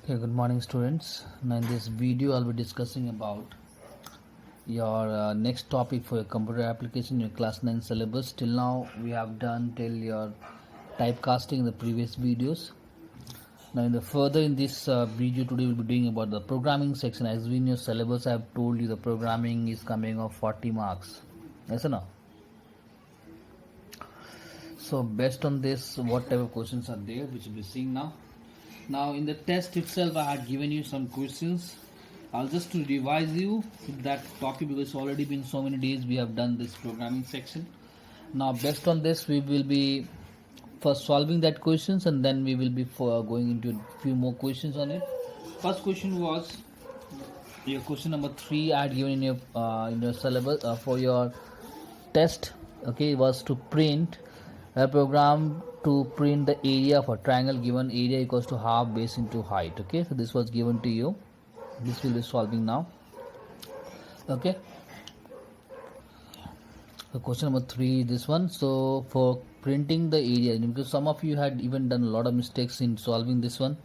Okay, good morning students. Now in this video I'll be discussing about your next topic for your computer application, your class 9 syllabus. Till now we have done till your typecasting in the previous videos. Now in this video today we'll be doing about the programming section. As we in your syllabus I have told you the programming is coming of 40 marks. Yes or no? So based on this, what type of questions are there which we'll be seeing now. Now in the test itself I had given you some questions. I'll just to revise you that topic because it's already been so many days we have done this programming section. Now based on this we will be first solving that questions and then we will be going into a few more questions on it. First question was your question number 3 I had given in your syllabus for your test. Okay, it was to print a program to print the area of a triangle given area equals to half base into height. Okay, so this was given to you. This will be solving now. Okay, so question number 3 is this one. So for printing the area, because some of you had even done a lot of mistakes in solving this one,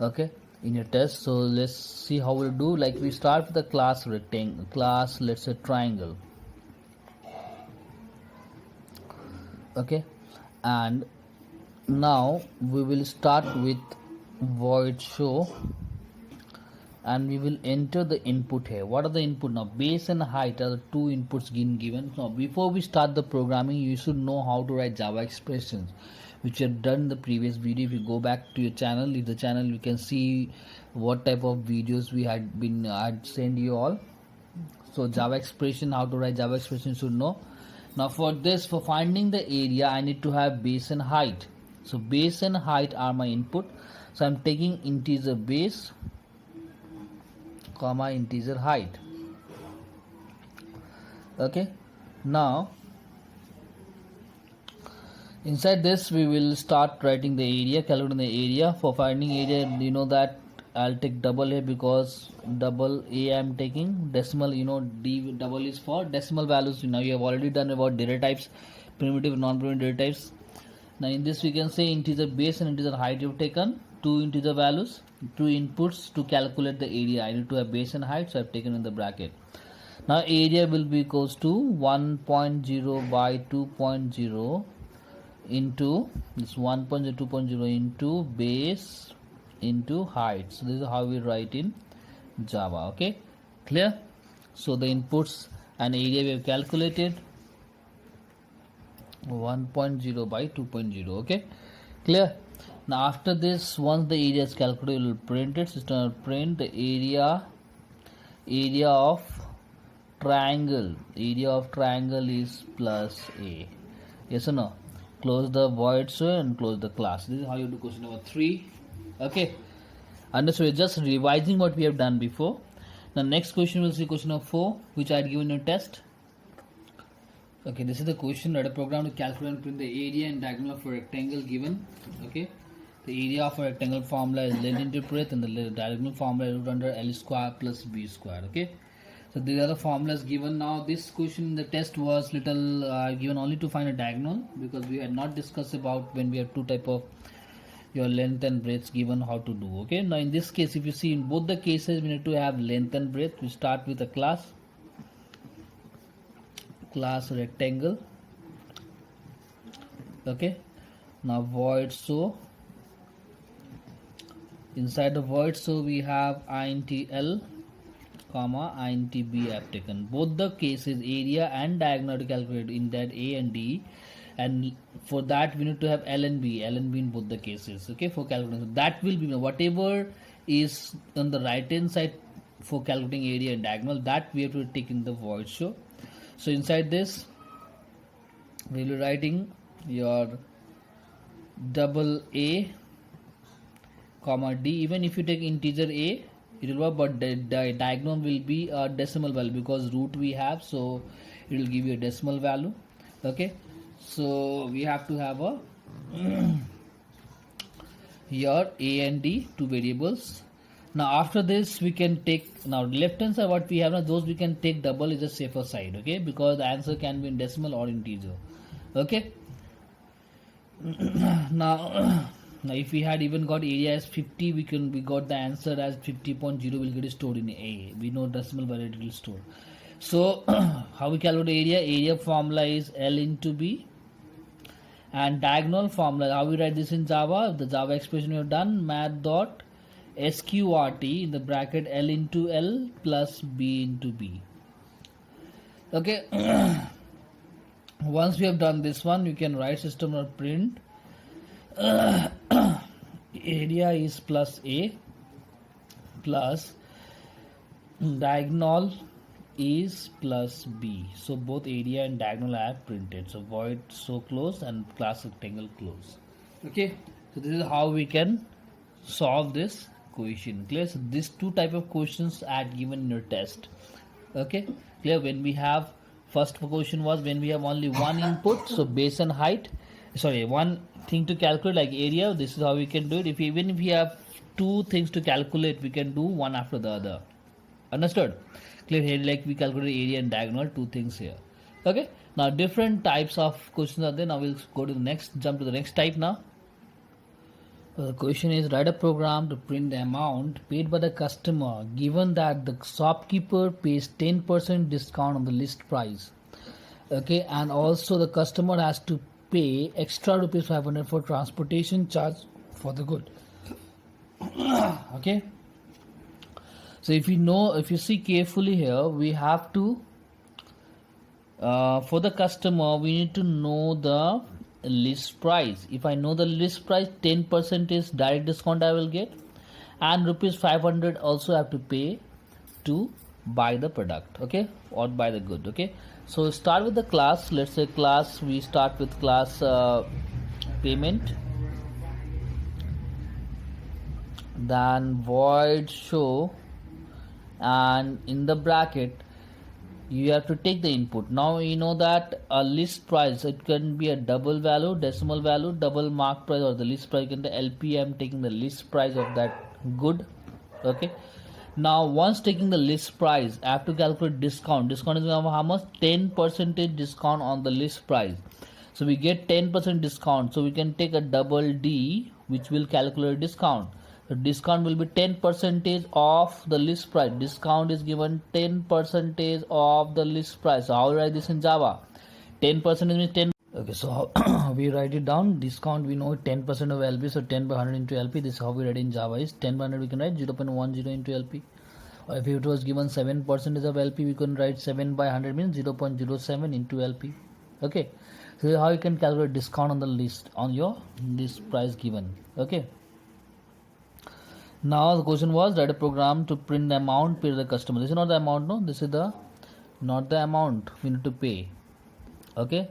okay, in your test. So let's see how we'll do. Like we start with the class rectangle, class let's say triangle. Okay, and now we will start with void show and we will enter the input here. What are the input now? Base and height are the two inputs given. Now before we start the programming you should know how to write Java expressions, which you have done in the previous video. If you go back to your channel, if the channel, you can see what type of videos we had sent you all. So Java expression, how to write Java expression should know. Now for this, for finding the area I need to have base and height. So base and height are my input. So I'm taking integer base comma integer height. Okay, now inside this we will start writing the area, calculating the area. For finding area, you know that I'll take double A because double A I'm taking decimal. You know D double is for decimal values. Now you have already done about data types, primitive, non-primitive data types. Now in this we can say integer base and integer height you've taken, two integer values, two inputs to calculate the area. I need to have base and height, so I've taken in the bracket. Now area will be equals to 1.0 by 2.0 into this 1.0 2.0 into base into height. So this is how we write in Java. Okay, clear? So the inputs and area we have calculated 1.0 by 2.0. okay, clear? Now after this, once the area is calculated, we will print it. System will print the area of triangle. Area of triangle is plus A. Yes or no? Close the void show and close the class. This is how you do question number 3. Okay, and so we're just revising what we have done before. Now next question will see question number 4, which I had given you test. Okay, this is the question. Write a program to calculate and print the area and diagonal of a rectangle given. Okay, the area of a rectangle formula is length into breadth and the diagonal formula is root under L square plus B square. Okay, so these are the formulas given. Now this question in the test was little given only to find a diagonal, because we had not discussed about when we have two type of your length and breadth given how to do. Okay, now in this case if you see in both the cases we need to have length and breadth. We start with a class rectangle. Okay, now void show. Inside the void show we have int L comma int B I have taken. Both the cases area and diagonal to calculate in that A and D, and for that we need to have L and B in both the cases. Okay, for calculation that will be whatever is on the right hand side for calculating area and diagonal, that we have to take in the void show. So inside this we will be writing your double A comma D. Even if you take integer A it will work, but the diagonal will be a decimal value because root we have, so it will give you a decimal value. Okay, so we have to have a here A and D, two variables. Now after this we can take, now left hand side what we have now, those we can take double is a safer side. Okay, because the answer can be in decimal or integer. Okay, now Now if we had even got area as 50, we got the answer as 50.0 will get stored in A. We know decimal value it will store. So how we calculate area? Area formula is L into B, and diagonal formula, how we write this in Java? The Java expression we have done, math dot sqrt in the bracket L into L plus B into B. Okay. Once we have done this one, you can write system.print area is plus A plus diagonal is plus B. So both area and diagonal I have printed. So void so close and class rectangle close. Okay. So this is how we can solve this question. Clear? So these two type of questions are given in your test. Okay. Clear? When we have first question was when we have only one input, so base and height. Sorry, one thing to calculate like area. This is how we can do it. Even if we have two things to calculate, we can do one after the other. Understood? Clear? Here like we calculate area and diagonal, two things here. Okay. Now different types of questions are there. Now we'll go to the next, jump to the next type now. The question is write a program to print the amount paid by the customer given that the shopkeeper pays 10% discount on the list price. Okay, and also the customer has to pay extra rupees 500 for transportation charge for the good. Okay. So if you see carefully here, we have to for the customer we need to know the list price. If I know the list price, 10% is direct discount I will get, and rupees 500 also have to pay to buy the product, okay, or buy the good. Okay, so start with the class. Let's say class, we start with class payment, then void show, and in the bracket you have to take the input. Now you know that a list price, it can be a double value, decimal value, double mark price, or the list price. In the LP I am taking the list price of that good. Okay, now once taking the list price, I have to calculate discount. Discount is how much? 10% discount on the list price. So we get 10% discount, so we can take a double D which will calculate discount. The discount will be 10% of the list price. Discount is given 10% of the list price. So how we write this in Java? 10% means 10. Okay, so how we write it down? Discount we know 10% of LP, so 10 by 100 into LP. This is how we write in Java is 10 by 100. We can write 0.10 into LP. Or if it was given 7% of LP, we can write 7 by 100 means 0.07 into LP. Okay, so how you can calculate discount on the list on your list price given. Okay. Now the question was write a program to print the amount paid to the customer. This is not the amount, no. This is the not the amount we need to pay. Okay.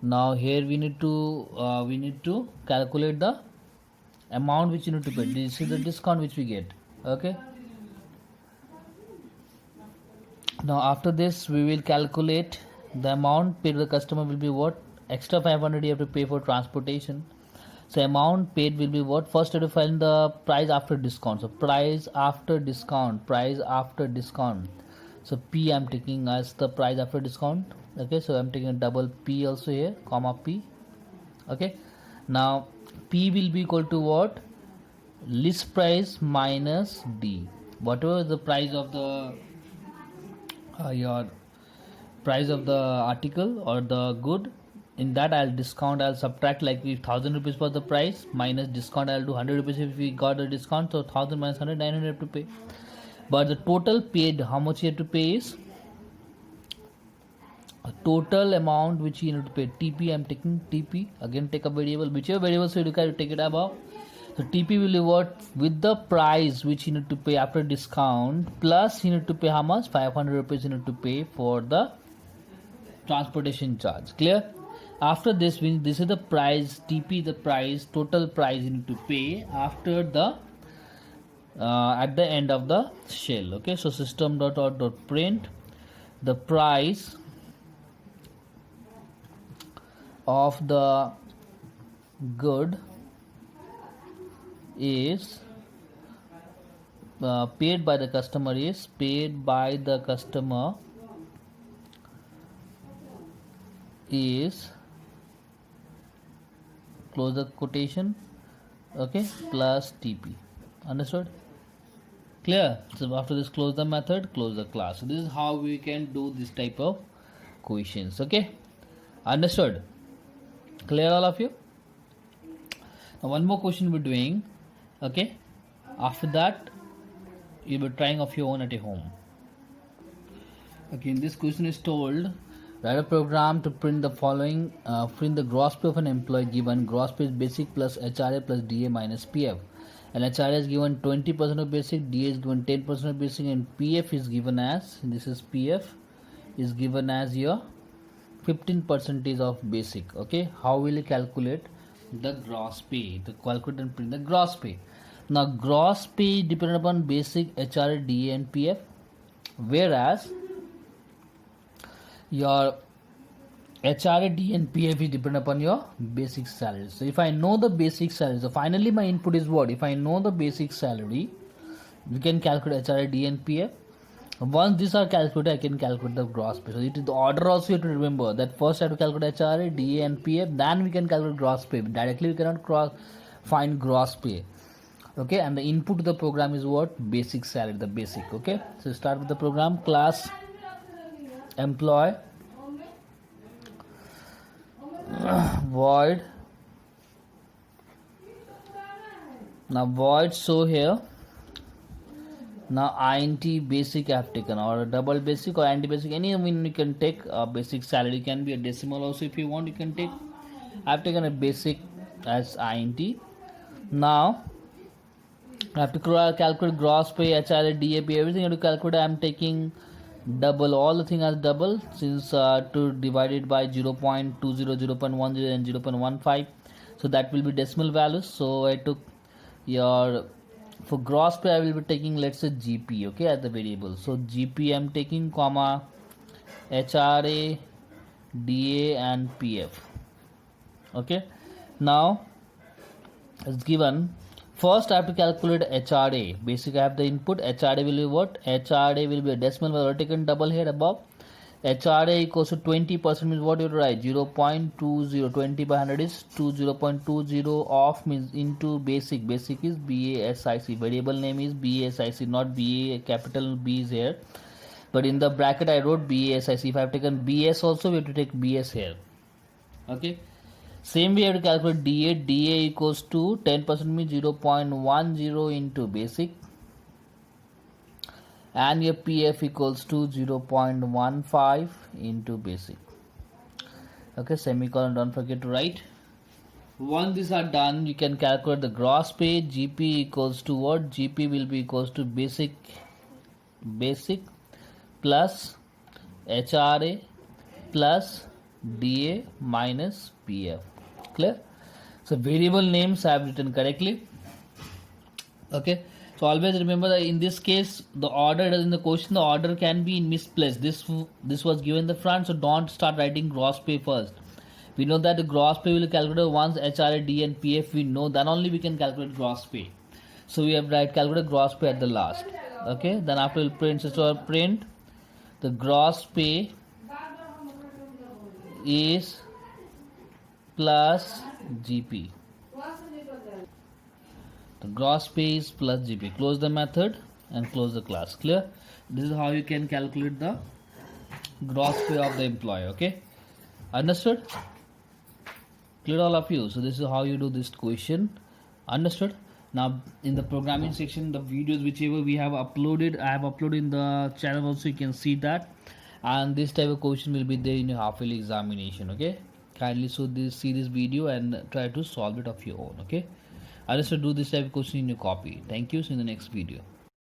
Now here we need to calculate the amount which you need to pay. This is the discount which we get. Okay. Now after this we will calculate the amount paid to the customer will be what? Extra 500 you have to pay for transportation. So amount paid will be what? First you have to find the price after discount. So price after discount, price after discount. So P I am taking as the price after discount. Okay, so I am taking a double P also here, comma P. Okay, now P will be equal to what? List price minus D. Whatever the price of the your price of the article or the good, in that I'll subtract, like if 1000 rupees was the price minus discount, I'll do 100 rupees if we got a discount. So 1000 minus 100, 900 have to pay. But the total paid, how much you have to pay is a total amount which you need to pay. TP, I'm taking TP. Again take a variable, whichever variable so you can take it above. So TP will be what? With the price which you need to pay after discount, plus you need to pay how much? 500 rupees you need to pay for the transportation charge. Clear? After this, this is the price, TP the price, total price you need to pay after the at the end of the shell. Okay, so system.out.print the price of the good is paid by the customer is paid by the customer is, close the quotation, okay, plus TP. Understood? Clear? So after this, close the method, close the class. So this is how we can do this type of questions. Okay, understood? Clear, all of you? Now one more question we're doing. Okay, after that you'll be trying of your own at your home. Okay, in this question is told, write a program to print the following, print the gross pay of an employee given gross pay is basic plus HRA plus DA minus PF. And HRA is given 20% of basic, DA is given 10% of basic, and PF is given as, this is PF, is given as your 15% of basic. Okay, how will you calculate the gross pay? The calculate and print the gross pay. Now gross pay dependent upon basic, HRA, DA and PF, whereas your HRA, DA and PF is dependent upon your basic salary. So if I know the basic salary, so finally my input is what? If I know the basic salary, we can calculate HRA, DA and PF. Once these are calculated, I can calculate the gross pay. So it is the order also you have to remember that first I have to calculate HRA, DA and PF, then we can calculate gross pay. Directly we cannot find gross pay. Okay, and the input to the program is what? Basic salary, the basic. Okay, so start with the program. Class employee void. Now void show here. Now int basic I have taken, or double basic or int basic, any mean you can take. Basic salary can be a decimal also if you want, you can take. I have taken a basic as int. Now I have to calculate gross pay, HRA, DAP, everything I have to calculate. I am taking double, all the thing as double, since to divide it by 0.20, 0.10 and 0.15, so that will be decimal values. So I took your, for gross pay I will be taking, let's say GP, okay, as the variable. So GP I am taking, comma HRA, DA and PF. Okay, now it's given. First I have to calculate HRA. Basic I have the input. HRA will be what? HRA will be a decimal value taken double here above. HRA equals to 20% means what you write? 0.20. 20 by 100 is 0.20 off means into basic. Basic is BASIC. Variable name is BASIC, not BA, capital B is here. But in the bracket I wrote BASIC. If I have taken BS also, we have to take BS here. Okay. Same way you have to calculate DA. DA equals to 10% means 0.10 into basic, and your PF equals to 0.15 into basic. Okay, semicolon, don't forget to write. Once these are done, you can calculate the gross pay. GP equals to what? GP will be equals to basic plus HRA plus DA minus PF. Clear? So variable names I have written correctly. Okay, so always remember that in this case the order in the question, the order can be misplaced. This was given in the front, so don't start writing gross pay first. We know that the gross pay will calculate once HRA, D and PF we know, then only we can calculate gross pay. So we have calculate gross pay at the last. Okay, then after we'll print, so print the gross pay is plus GP. The gross pay is plus GP. Close the method and close the class. Clear? This is how you can calculate the gross pay of the employee. Okay, understood? Clear, all of you? So this is how you do this question. Understood? Now in the programming section, the videos whichever we have uploaded, I have uploaded in the channel also, you can see that. And this type of question will be there in your half-yearly examination. Okay, kindly see this video and try to solve it of your own. Okay, I just do this type of question in your copy. Thank you. See you in the next video.